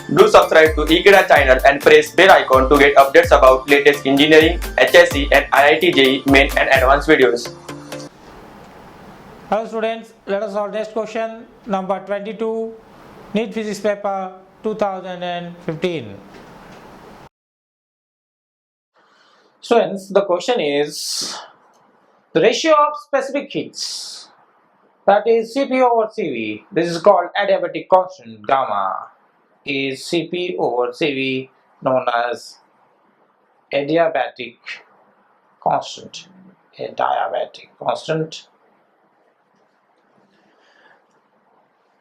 Do subscribe to Ekeeda channel and press bell icon to get updates about latest engineering, HSC and IIT JEE main and advanced videos. Hello students, let us solve next question number 22, NEET Physics paper 2015. Students, the question is the ratio of specific heats, that is Cp over Cv. This is called adiabatic constant. Gamma is Cp over Cv, known as adiabatic constant. Adiabatic constant.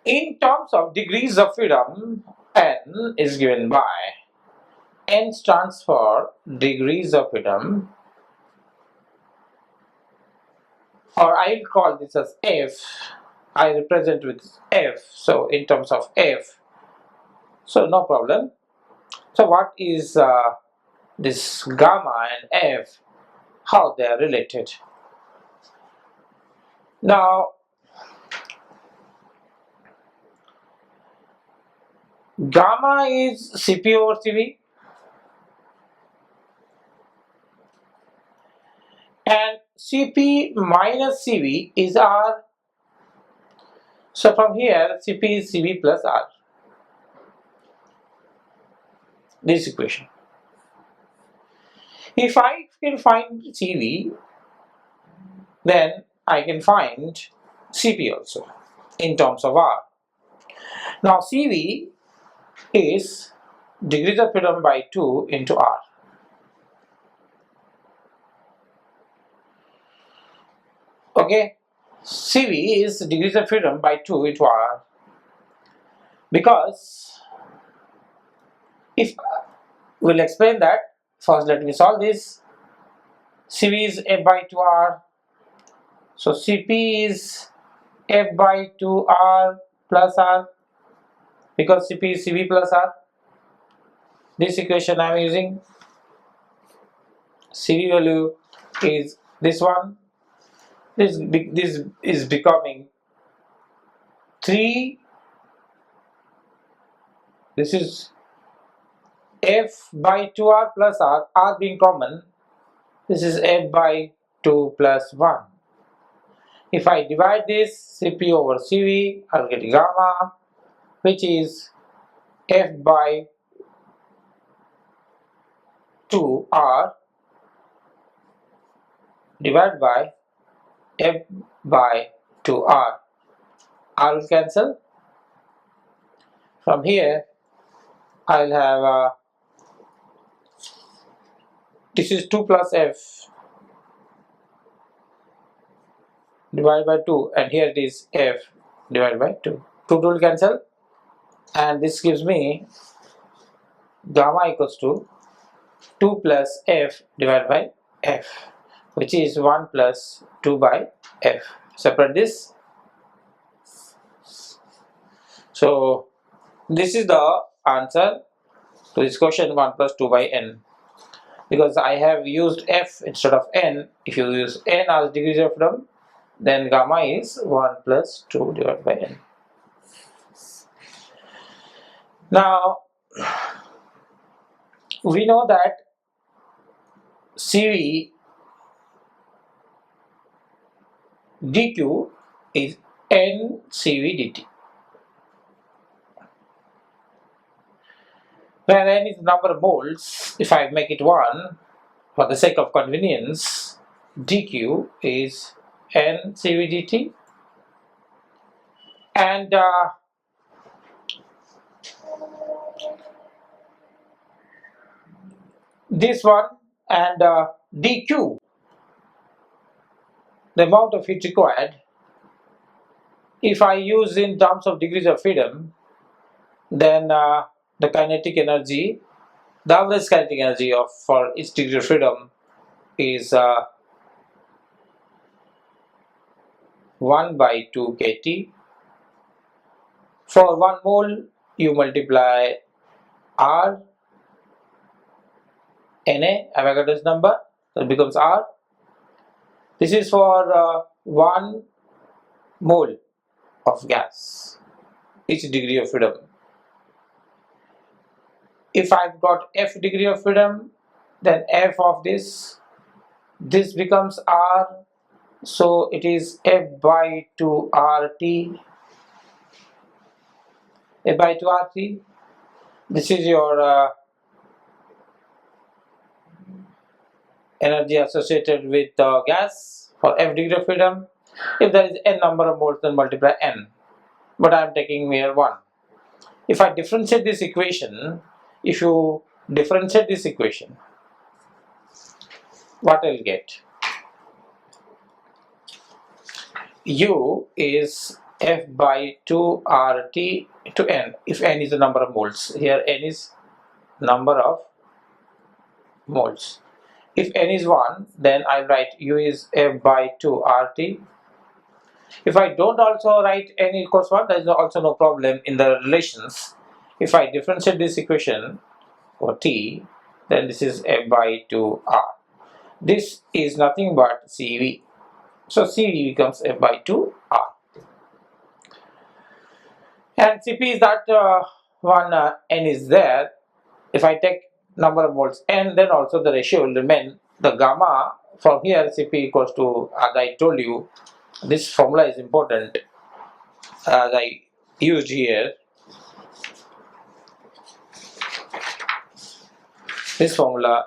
In terms of degrees of freedom, n is given by, n stands for degrees of freedom, or I will call this as f. I represent with f, so in terms of f, so no problem. So what is this gamma and f, how they are related? Now gamma is Cp over Cv and Cp minus Cv is R. So from here Cp is Cv plus R. This equation. If I can find Cv, then I can find Cp also in terms of R. Now Cv is degrees of freedom by 2 into R. Okay, Cv is degrees of freedom by 2 into R, because if we'll explain that, first let me solve this. Cv is f by 2R, so Cp is f by 2R plus R, because Cp is Cv plus R. This equation I am using. Cv value is this one. This is becoming 3. This is f by 2R plus R, R being common. This is f by 2 plus 1. If I divide this Cp over Cv, I'll get gamma, which is f by 2R divided by f by 2R. R will cancel. From here I'll have this is 2 plus f divided by 2, and here it is f divided by 2. 2 will cancel, and this gives me gamma equals to 2 plus f divided by f, which is 1 plus 2 by f. Separate this. So this is the answer to this question, 1 plus 2 by n. Because I have used f instead of n, if you use n as degrees of freedom, then gamma is 1 plus 2 divided by n. Now we know that Cv dq is n Cv dt, where n is the number of moles. If I make it 1 for the sake of convenience, dq is n Cv dt, and this one, and dq, the amount of heat required, if I use in terms of degrees of freedom, then the kinetic energy, the average kinetic energy for each degree of freedom is 1 by 2 kT. For 1 mole you multiply R, Na, Avogadro's number, so it becomes R. This is for 1 mole of gas, each degree of freedom. if I've got f degree of freedom, then f of this becomes r, so it is f by 2 rt, f by 2 rt. This is your energy associated with the gas for f degree of freedom. If there is n number of moles, then multiply n, but I am taking here 1. If I differentiate this equation, if you differentiate this equation, what I will get? U is f by 2 rt to n, if n is the number of moles. Here n is number of moles. If n is 1, then I write U is f by 2 rt. If I don't also write n equals 1, there is also no problem in the relations. If I differentiate this equation for t, then this is f by 2 r. This is nothing but Cv. So Cv becomes f by 2 r. And Cp is that one n is there. If I take number of moles n, then also the ratio will remain. The gamma from here, Cp equals to, as I told you, this formula is important, as I used here. This formula,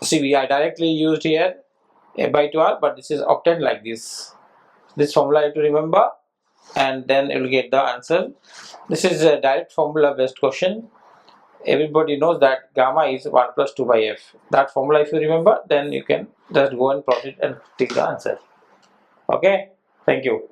Cv, I directly used here, f by 2r, but this is obtained like this. This formula you have to remember, and then you will get the answer. This is a direct formula based question. Everybody knows that gamma is 1 plus 2 by f. That formula if you remember, then you can just go and plot it and take the answer. Okay, thank you.